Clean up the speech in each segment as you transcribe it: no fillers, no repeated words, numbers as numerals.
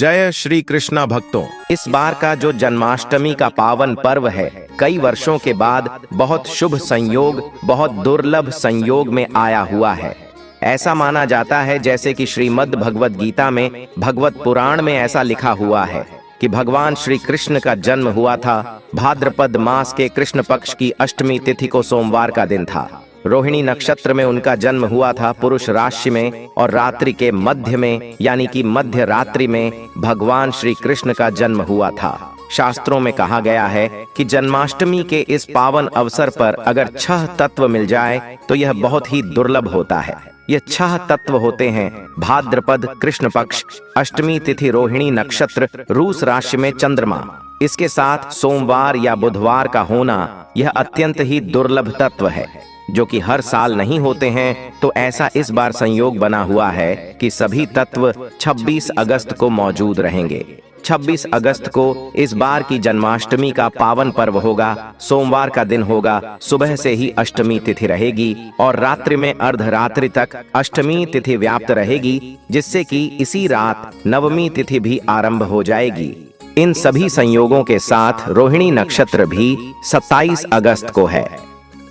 जय श्री कृष्णा भक्तों, इस बार का जो जन्माष्टमी का पावन पर्व है, कई वर्षों के बाद बहुत शुभ संयोग, बहुत दुर्लभ संयोग में आया हुआ है। ऐसा माना जाता है जैसे कि श्रीमद् भगवद गीता में, भगवत पुराण में ऐसा लिखा हुआ है कि भगवान श्री कृष्ण का जन्म हुआ था भाद्रपद मास के कृष्ण पक्ष की अष्टमी तिथि को, सोमवार का दिन था। रोहिणी नक्षत्र में उनका जन्म हुआ था, पुरुष राशि में, और रात्रि के मध्य में यानी कि मध्य रात्रि में भगवान श्री कृष्ण का जन्म हुआ था। शास्त्रों में कहा गया है कि जन्माष्टमी के इस पावन अवसर पर अगर 6 तत्व मिल जाए तो यह बहुत ही दुर्लभ होता है। ये 6 तत्व होते हैं भाद्रपद कृष्ण पक्ष, अष्टमी तिथि रोहिणी नक्षत्र, रूस राशि में चंद्रमा, इसके साथ सोमवार या बुधवार का होना, यह अत्यंत ही दुर्लभ तत्व है जो कि हर साल नहीं होते हैं। तो ऐसा इस बार संयोग बना हुआ है कि सभी तत्व 26 अगस्त को मौजूद रहेंगे। 26 अगस्त को इस बार की जन्माष्टमी का पावन पर्व होगा। सोमवार का दिन होगा, सुबह से ही अष्टमी तिथि रहेगी और रात्रि में अर्धरात्रि तक अष्टमी तिथि व्याप्त रहेगी, जिससे कि इसी रात नवमी तिथि भी आरंभ हो जाएगी। इन सभी संयोगों के साथ रोहिणी नक्षत्र भी 27 अगस्त को है।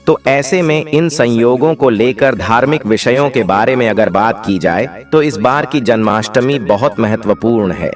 तो ऐसे में इन संयोगों को लेकर धार्मिक विषयों के बारे में अगर बात की जाए तो इस बार की जन्माष्टमी बहुत महत्वपूर्ण है।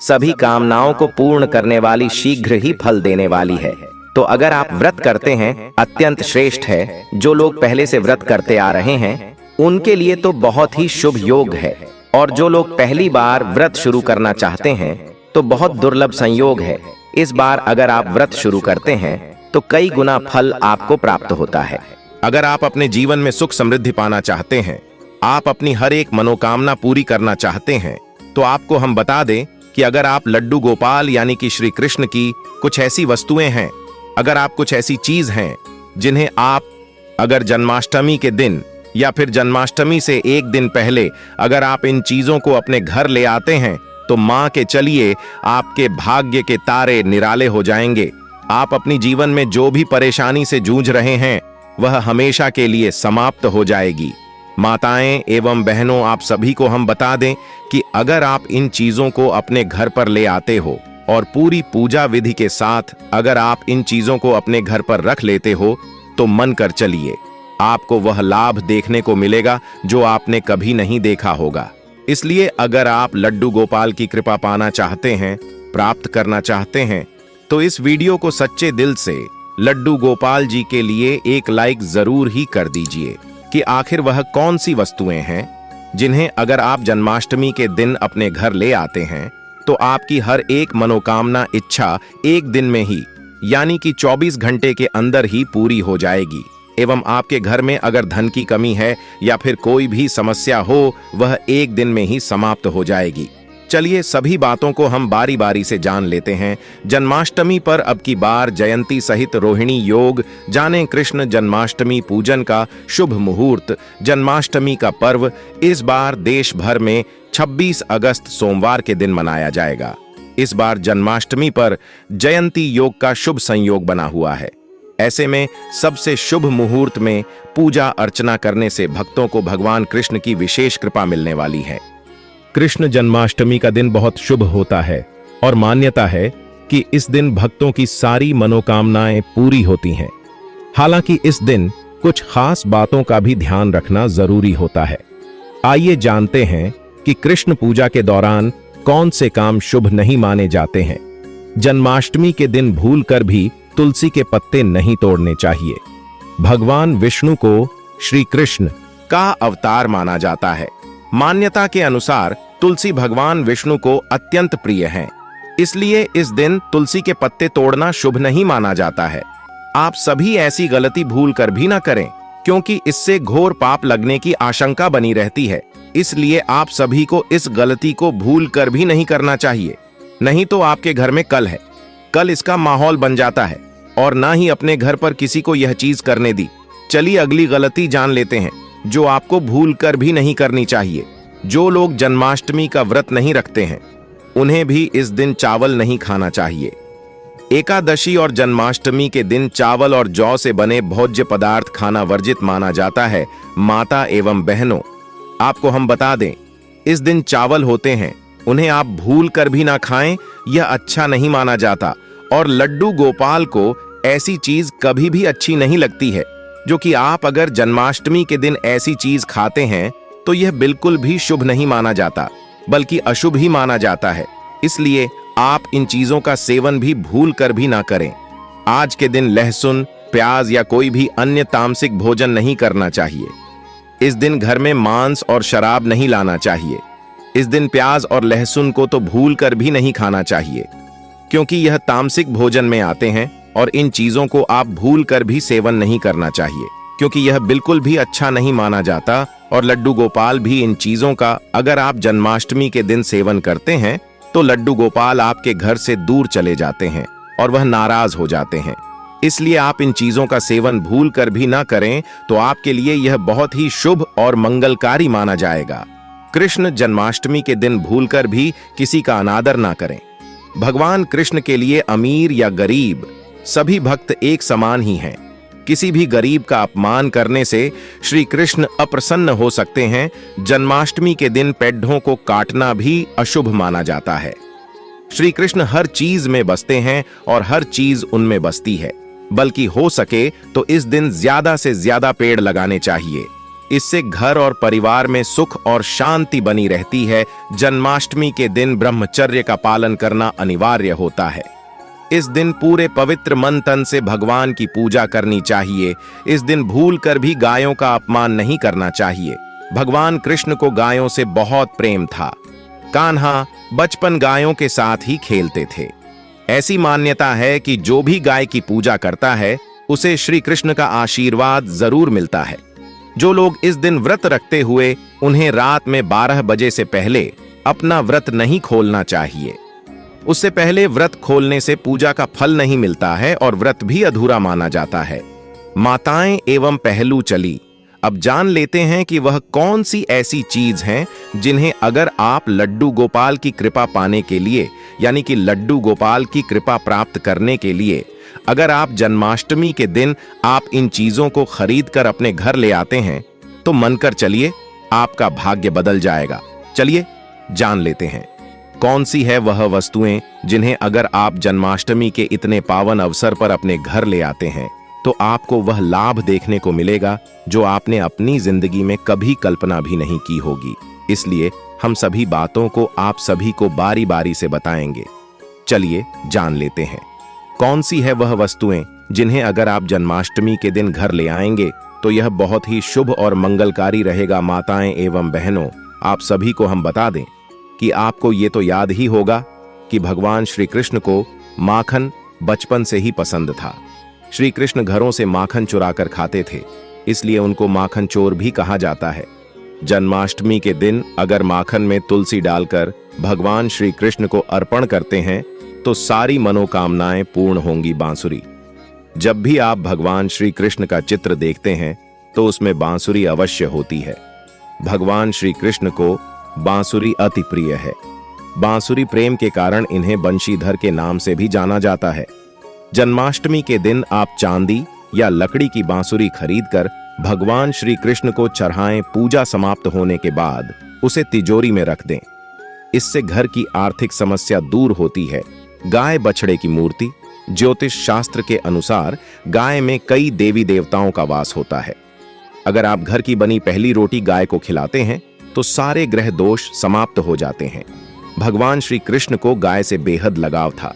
सभी कामनाओं को पूर्ण करने वाली, शीघ्र ही फल देने वाली है। तो अगर आप व्रत करते हैं, अत्यंत श्रेष्ठ है। जो लोग पहले से व्रत करते आ रहे हैं उनके लिए तो बहुत ही शुभ योग है, और जो लोग पहली बार व्रत शुरू करना चाहते हैं तो बहुत दुर्लभ संयोग है। इस बार अगर आप व्रत शुरू करते हैं तो कई गुना फल आपको प्राप्त होता है। अगर आप अपने जीवन में सुख समृद्धि पाना चाहते हैं, आप अपनी हर एक मनोकामना पूरी करना चाहते हैं, तो आपको हम बता दें कि अगर आप लड्डू गोपाल यानी कि श्री कृष्ण की कुछ ऐसी वस्तुएं हैं, अगर आप कुछ ऐसी चीज हैं जिन्हें आप अगर जन्माष्टमी के दिन या फिर जन्माष्टमी से एक दिन पहले अगर आप इन चीजों को अपने घर ले आते हैं तो मां के चलिए आपके भाग्य के तारे निराले हो जाएंगे। आप अपनी जीवन में जो भी परेशानी से जूझ रहे हैं वह हमेशा के लिए समाप्त हो जाएगी। माताएं एवं बहनों, आप सभी को हम बता दें कि अगर आप इन चीजों को अपने घर पर ले आते हो और पूरी पूजा विधि के साथ अगर आप इन चीजों को अपने घर पर रख लेते हो तो मन कर चलिए, आपको वह लाभ देखने को मिलेगा जो आपने कभी नहीं देखा होगा। इसलिए अगर आप लड्डू गोपाल की कृपा पाना चाहते हैं, प्राप्त करना चाहते हैं, तो इस वीडियो को सच्चे दिल से लड्डू गोपाल जी के लिए एक लाइक जरूर ही कर दीजिए कि आखिर वह कौन सी वस्तुएं हैं जिन्हें अगर आप जन्माष्टमी के दिन अपने घर ले आते हैं तो आपकी हर एक मनोकामना, इच्छा एक दिन में ही यानी कि 24 घंटे के अंदर ही पूरी हो जाएगी। एवं आपके घर में अगर धन की कमी है या फिर कोई भी समस्या हो, वह एक दिन में ही समाप्त हो जाएगी। चलिए सभी बातों को हम बारी बारी से जान लेते हैं। जन्माष्टमी पर अब की बार जयंती सहित रोहिणी योग, जाने कृष्ण जन्माष्टमी पूजन का शुभ मुहूर्त। जन्माष्टमी का पर्व इस बार देश भर में 26 अगस्त सोमवार के दिन मनाया जाएगा। इस बार जन्माष्टमी पर जयंती योग का शुभ संयोग बना हुआ है। ऐसे में सबसे शुभ मुहूर्त में पूजा अर्चना करने से भक्तों को भगवान कृष्ण की विशेष कृपा मिलने वाली है। कृष्ण जन्माष्टमी का दिन बहुत शुभ होता है और मान्यता है कि इस दिन भक्तों की सारी मनोकामनाएं पूरी होती हैं। हालांकि इस दिन कुछ खास बातों का भी ध्यान रखना जरूरी होता है। आइए जानते हैं कि कृष्ण पूजा के दौरान कौन से काम शुभ नहीं माने जाते हैं। जन्माष्टमी के दिन भूलकर भी तुलसी के पत्ते नहीं तोड़ने चाहिए। भगवान विष्णु को श्री कृष्ण का अवतार माना जाता है। मान्यता के अनुसार तुलसी भगवान विष्णु को अत्यंत प्रिय हैं, इसलिए इस दिन तुलसी के पत्ते तोड़ना शुभ नहीं माना जाता है। आप सभी ऐसी गलती भूल कर भी ना करें, क्योंकि इससे घोर पाप लगने की आशंका बनी रहती है। इसलिए आप सभी को इस गलती को भूल कर भी नहीं करना चाहिए, नहीं तो आपके घर में कल इसका माहौल बन जाता है और ना ही अपने घर पर किसी को यह चीज करने दी। चलिए अगली गलती जान लेते हैं जो आपको भूल कर भी नहीं करनी चाहिए। जो लोग जन्माष्टमी का व्रत नहीं रखते हैं उन्हें भी इस दिन चावल नहीं खाना चाहिए। एकादशी और जन्माष्टमी के दिन चावल और जौ से बने भोज्य पदार्थ खाना वर्जित माना जाता है। माता एवं बहनों, आपको हम बता दें, इस दिन चावल होते हैं उन्हें आप भूल कर भी ना खाएं, यह अच्छा नहीं माना जाता। और लड्डू गोपाल को ऐसी चीज कभी भी अच्छी नहीं लगती है, जो कि आप अगर जन्माष्टमी के दिन ऐसी चीज खाते हैं तो यह बिल्कुल भी शुभ नहीं माना जाता, बल्कि अशुभ ही माना जाता है। इसलिए आप इन चीजों का सेवन भी भूल कर भी ना करें। आज के दिन लहसुन, प्याज या कोई भी अन्य तामसिक भोजन नहीं करना चाहिए। इस दिन घर में मांस और शराब नहीं लाना चाहिए। इस दिन प्याज और लहसुन को तो भूल कर भी नहीं खाना चाहिए, क्योंकि यह तामसिक भोजन में आते हैं और इन चीजों को आप भूल कर भी सेवन नहीं करना चाहिए, क्योंकि यह बिल्कुल भी अच्छा नहीं माना जाता। और लड्डू गोपाल भी इन चीजों का अगर आप जन्माष्टमी के दिन सेवन करते हैं तो लड्डू गोपाल आपके घर से दूर चले जाते हैं और वह नाराज हो जाते हैं। इसलिए आप इन चीजों का सेवन भूल कर भी ना करें तो आपके लिए यह बहुत ही शुभ और मंगलकारी माना जाएगा। कृष्ण जन्माष्टमी के दिन भूलकर भी किसी का अनादर ना करें। भगवान कृष्ण के लिए अमीर या गरीब सभी भक्त एक समान ही हैं। किसी भी गरीब का अपमान करने से श्री कृष्ण अप्रसन्न हो सकते हैं। जन्माष्टमी के दिन पेड्ढों को काटना भी अशुभ माना जाता है। श्री कृष्ण हर चीज में बसते हैं और हर चीज उनमें बसती है, बल्कि हो सके तो इस दिन ज्यादा से ज्यादा पेड़ लगाने चाहिए। इससे घर और परिवार में सुख और शांति बनी रहती है। जन्माष्टमी के दिन ब्रह्मचर्य का पालन करना अनिवार्य होता है। इस दिन पूरे पवित्र मन तन से भगवान की पूजा करनी चाहिए। इस दिन भूल कर भी गायों का अपमान नहीं करना चाहिए। भगवान कृष्ण को गायों से बहुत प्रेम था। कान्हा बचपन गायों के साथ ही खेलते थे। ऐसी मान्यता है कि जो भी गाय की पूजा करता है उसे श्री कृष्ण का आशीर्वाद जरूर मिलता है। जो लोग इस दिन व्रत रखते हुए उन्हें रात में 12 बजे से पहले अपना व्रत नहीं खोलना चाहिए। उससे पहले व्रत खोलने से पूजा का फल नहीं मिलता है और व्रत भी अधूरा माना जाता है। माताएं एवं पहलू चली, अब जान लेते हैं कि वह कौन सी ऐसी चीज हैं जिन्हें अगर आप लड्डू गोपाल की कृपा पाने के लिए, यानी कि लड्डू गोपाल की कृपा प्राप्त करने के लिए अगर आप जन्माष्टमी के दिन आप इन चीजों को खरीद कर अपने घर ले आते हैं तो मनकर चलिए आपका भाग्य बदल जाएगा। चलिए जान लेते हैं कौन सी है वह वस्तुएं जिन्हें अगर आप जन्माष्टमी के इतने पावन अवसर पर अपने घर ले आते हैं तो आपको वह लाभ देखने को मिलेगा जो आपने अपनी जिंदगी में कभी कल्पना भी नहीं की होगी। इसलिए हम सभी बातों को आप सभी को बारी बारी से बताएंगे। चलिए जान लेते हैं कौन सी है वह वस्तुएं जिन्हें अगर आप जन्माष्टमी के दिन घर ले आएंगे तो यह बहुत ही शुभ और मंगलकारी रहेगा। माताएं एवं बहनों, आप सभी को हम बता दें कि आपको ये तो याद ही होगा कि भगवान श्री कृष्ण को माखन बचपन से ही पसंद था। श्री कृष्ण घरों से माखन चुरा कर खाते थे, इसलिए उनको माखन चोर भी कहा जाता है। जन्माष्टमी के दिन अगर माखन में तुलसी डालकर भगवान श्री कृष्ण को अर्पण करते हैं तो सारी मनोकामनाएं पूर्ण होंगी। बांसुरी, जब भी आप भगवान श्री कृष्ण का चित्र देखते हैं तो उसमें बांसुरी अवश्य होती है। भगवान श्री कृष्ण को बांसुरी अति प्रिय है। बांसुरी प्रेम के कारण इन्हें बंशीधर के नाम से भी जाना जाता है। जन्माष्टमी के दिन आप चांदी या लकड़ी की बांसुरी खरीदकर भगवान श्री कृष्ण को चढ़ाएं। पूजा समाप्त होने के बाद उसे तिजोरी में रख दें। इससे घर की आर्थिक समस्या दूर होती है। गाय बछड़े की मूर्ति, ज्योतिष शास्त्र के अनुसार गाय में कई देवी देवताओं का वास होता है। अगर आप घर की बनी पहली रोटी गाय को खिलाते हैं तो सारे ग्रह दोष समाप्त हो जाते हैं। भगवान श्री कृष्ण को गाय से बेहद लगाव था।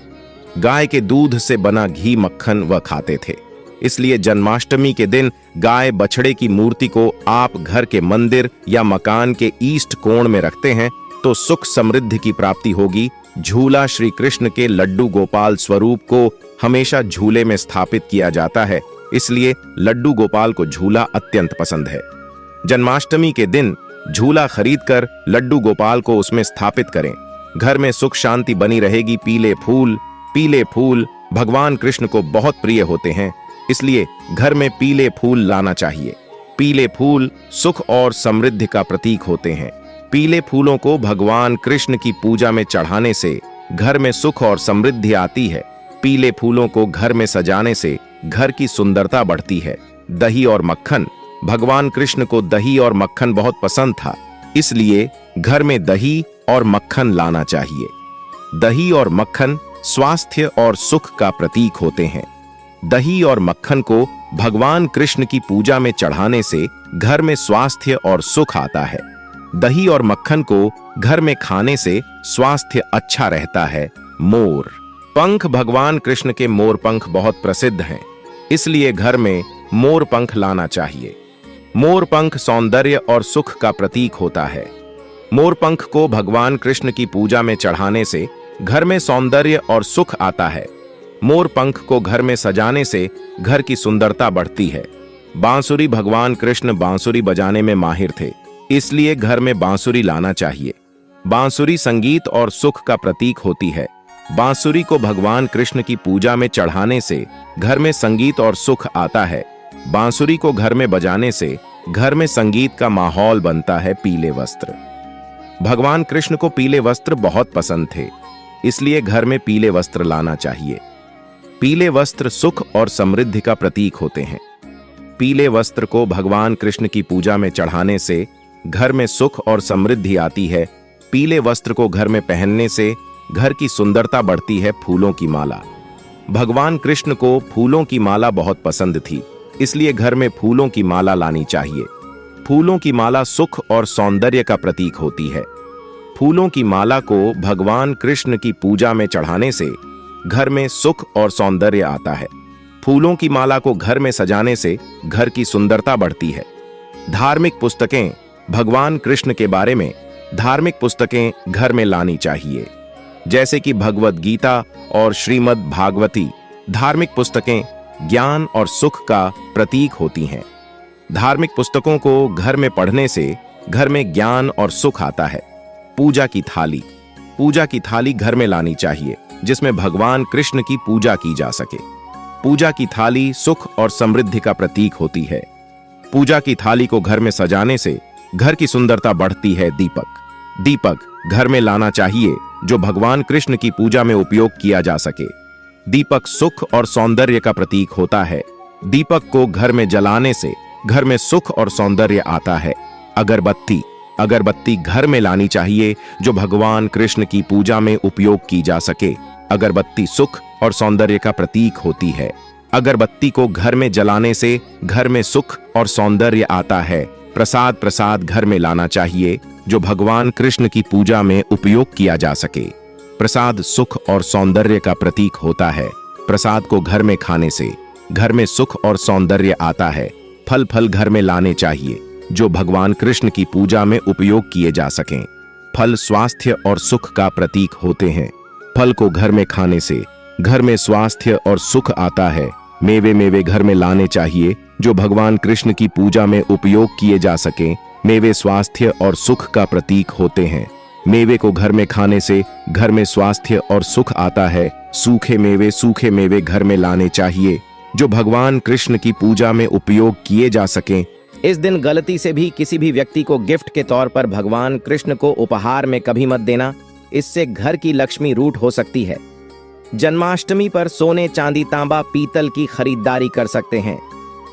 गाय के दूध से बना घी मक्खन वह खाते थे। इसलिए जन्माष्टमी के दिन गाय बछड़े की मूर्ति को आप घर के मंदिर या मकान के ईस्ट कोण में रखते हैं तो सुख समृद्धि की प्राप्ति होगी। झूला श्री कृष्ण के लड्डू गोपाल स्वरूप को हमेशा झूले में स्थापित किया जाता है, इसलिए लड्डू गोपाल को झूला अत्यंत पसंद है। जन्माष्टमी के दिन झूला खरीदकर लड्डू गोपाल को उसमें स्थापित करें। घर में सुख शांति बनी रहेगी। पीले फूल भगवान कृष्ण को बहुत प्रिय होते हैं, इसलिए घर में पीले फूल लाना चाहिए। पीले फूल सुख और समृद्धि का प्रतीक होते हैं। पीले फूलों को भगवान कृष्ण की पूजा में चढ़ाने से घर में सुख और समृद्धि आती है। पीले फूलों को घर में सजाने से घर की सुंदरता बढ़ती है। दही और मक्खन, भगवान कृष्ण को दही और मक्खन बहुत पसंद था, इसलिए घर में दही और मक्खन लाना चाहिए। दही और मक्खन स्वास्थ्य और सुख का प्रतीक होते हैं। दही और मक्खन को भगवान कृष्ण की पूजा में चढ़ाने से घर में स्वास्थ्य और सुख आता है। दही और मक्खन को घर में खाने से स्वास्थ्य अच्छा रहता है। मोर पंख भगवान कृष्ण के मोर पंख बहुत प्रसिद्ध हैं, इसलिए घर में मोर पंख लाना चाहिए। मोर पंख सौंदर्य और सुख का प्रतीक होता है। मोर पंख को भगवान कृष्ण की पूजा में चढ़ाने से घर में सौंदर्य और सुख आता है। मोर पंख को घर में सजाने से घर की सुंदरता बढ़ती है। बांसुरी भगवान कृष्ण बांसुरी बजाने में माहिर थे, इसलिए घर में बांसुरी लाना चाहिए। बांसुरी संगीत और सुख का प्रतीक होती है। बांसुरी को भगवान कृष्ण की पूजा में चढ़ाने से घर में संगीत और सुख आता है। बांसुरी को घर में बजाने से घर में संगीत का माहौल बनता है। पीले वस्त्र भगवान कृष्ण को पीले वस्त्र बहुत पसंद थे, इसलिए घर में पीले वस्त्र लाना चाहिए। पीले वस्त्र सुख और समृद्धि का प्रतीक होते हैं। पीले वस्त्र को भगवान कृष्ण की पूजा में चढ़ाने से घर में सुख और समृद्धि आती है। पीले वस्त्र को घर में पहनने से घर की सुंदरता बढ़ती है। फूलों की माला भगवान कृष्ण को फूलों की माला बहुत पसंद थी, इसलिए घर में फूलों की माला लानी चाहिए। फूलों की माला सुख और सौंदर्य का प्रतीक होती है। फूलों की माला को भगवान कृष्ण की पूजा में चढ़ाने से घर में सुख और सौंदर्य आता है। फूलों की माला को घर में सजाने से घर की सुंदरता बढ़ती है। धार्मिक पुस्तकें भगवान कृष्ण के बारे में धार्मिक पुस्तकें घर में लानी चाहिए, जैसे कि भगवद गीता और श्रीमद् भागवती। धार्मिक पुस्तकें ज्ञान और सुख का प्रतीक होती हैं। धार्मिक पुस्तकों को घर में पढ़ने से घर में ज्ञान और सुख आता है। पूजा की थाली घर में लानी चाहिए, जिसमें भगवान कृष्ण की पूजा की जा सके। पूजा की थाली सुख और समृद्धि का प्रतीक होती है। पूजा की थाली को घर में सजाने से घर की सुंदरता बढ़ती है। दीपक घर में लाना चाहिए, जो भगवान कृष्ण की पूजा में उपयोग किया जा सके। दीपक सुख और सौंदर्य का प्रतीक होता है। दीपक को घर में जलाने से घर में सुख और सौंदर्य आता है। अगरबत्ती घर में लानी चाहिए, जो भगवान कृष्ण की पूजा में उपयोग की जा सके। अगरबत्ती सुख और सौंदर्य का प्रतीक होती है। अगरबत्ती को घर में जलाने से घर में सुख और सौंदर्य आता है। प्रसाद घर में लाना चाहिए, जो भगवान कृष्ण की पूजा में उपयोग किया जा सके। प्रसाद सुख और सौंदर्य का प्रतीक होता है। प्रसाद को घर में खाने से घर में सुख और सौंदर्य आता है। फल घर में लाने चाहिए, जो भगवान कृष्ण की पूजा में उपयोग किए जा सकें। फल स्वास्थ्य और सुख का प्रतीक होते हैं। फल को घर में खाने से घर में स्वास्थ्य और सुख आता है। मेवे घर में लाने चाहिए, जो भगवान कृष्ण की पूजा में उपयोग किए जा सकें। मेवे स्वास्थ्य और सुख का प्रतीक होते हैं। मेवे को घर में खाने से घर में स्वास्थ्य और सुख आता है। सूखे मेवे घर में लाने चाहिए, जो भगवान कृष्ण की पूजा में उपयोग किए जा सकें। इस दिन गलती से भी किसी भी व्यक्ति को गिफ्ट के तौर पर भगवान कृष्ण को उपहार में कभी मत देना, इससे घर की लक्ष्मी रूठ हो सकती है। जन्माष्टमी पर सोने चांदी तांबा पीतल की खरीदारी कर सकते हैं।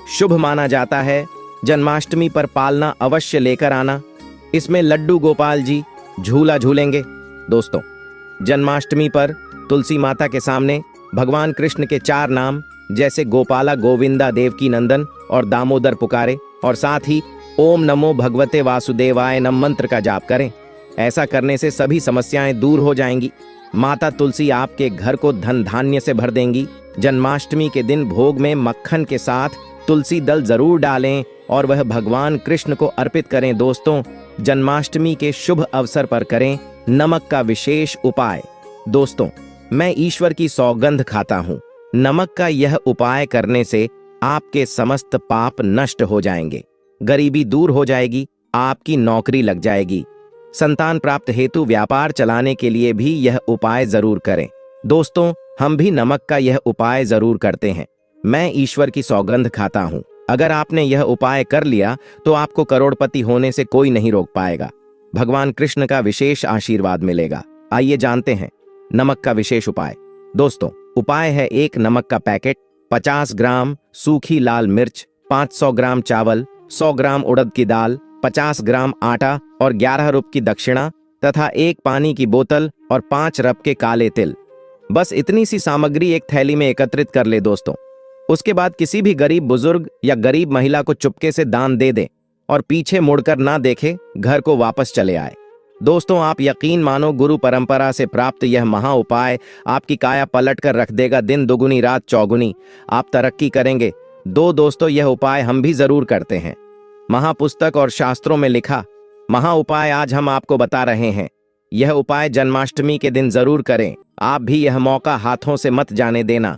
शुभ माना जाता है। जन्माष्टमी पर पालना अवश्य लेकर आना। इसमें लड्डू गोपाल जी झूला झूलेंगे। दोस्तों, जन्माष्टमी पर तुलसी माता के सामने भगवान कृष्ण के 4 नाम जैसे गोपाला, गोविंदा, देवकी नंदन और दामोदर पुकारे, और साथ ही ओम नमो भगवते वासुदेवाय नम मंत्र का जाप करें। ऐसा करने से सभी समस्याएं दूर हो जाएंगी। माता तुलसी आपके घर को धन धान्य से भर देंगी। जन्माष्टमी के दिन भोग में मक्खन के साथ तुलसी दल जरूर डालें और वह भगवान कृष्ण को अर्पित करें। दोस्तों, जन्माष्टमी के शुभ अवसर पर करें नमक का विशेष उपाय। दोस्तों, मैं ईश्वर की सौगंध खाता हूँ। नमक का यह उपाय करने से आपके समस्त पाप नष्ट हो जाएंगे, गरीबी दूर हो जाएगी, आपकी नौकरी लग जाएगी। संतान प्राप्त हेतु व्यापार चलाने के लिए भी यह उपाय जरूर करें। दोस्तों, हम भी नमक का यह उपाय जरूर करते हैं। मैं ईश्वर की सौगंध खाता हूँ। अगर आपने यह उपाय कर लिया तो आपको करोड़पति होने से कोई नहीं रोक पाएगा। भगवान कृष्ण का विशेष आशीर्वाद मिलेगा। आइए जानते हैं नमक का विशेष उपाय। दोस्तों, उपाय है 1 नमक का पैकेट, 50 ग्राम सूखी लाल मिर्च, 500 ग्राम चावल, 100 ग्राम उड़द की दाल, 50 ग्राम आटा और 11 रुपये की दक्षिणा। तथा 1 पानी की बोतल और 5 रब के काले तिल। बस इतनी सी सामग्री एक थैली में एकत्रित कर ले दोस्तों। उसके बाद किसी भी गरीब बुजुर्ग या गरीब महिला को चुपके से दान दे दे और पीछे मुड़कर ना देखे, घर को वापस चले आए। दोस्तों, आप यकीन मानो, गुरु परंपरा से प्राप्त यह महा उपाय आपकी काया पलट कर रख देगा, दिन दुगुनी रात चौगुनी। आप तरक्की करेंगे। दोस्तों, यह उपाय हम भी जरूर करते हैं। महापुस्तक और शास्त्रों में लिखा महा उपाय आज हम आपको बता रहे हैं। यह उपाय जन्माष्टमी के दिन जरूर करें। आप भी यह मौका हाथों से मत जाने देना।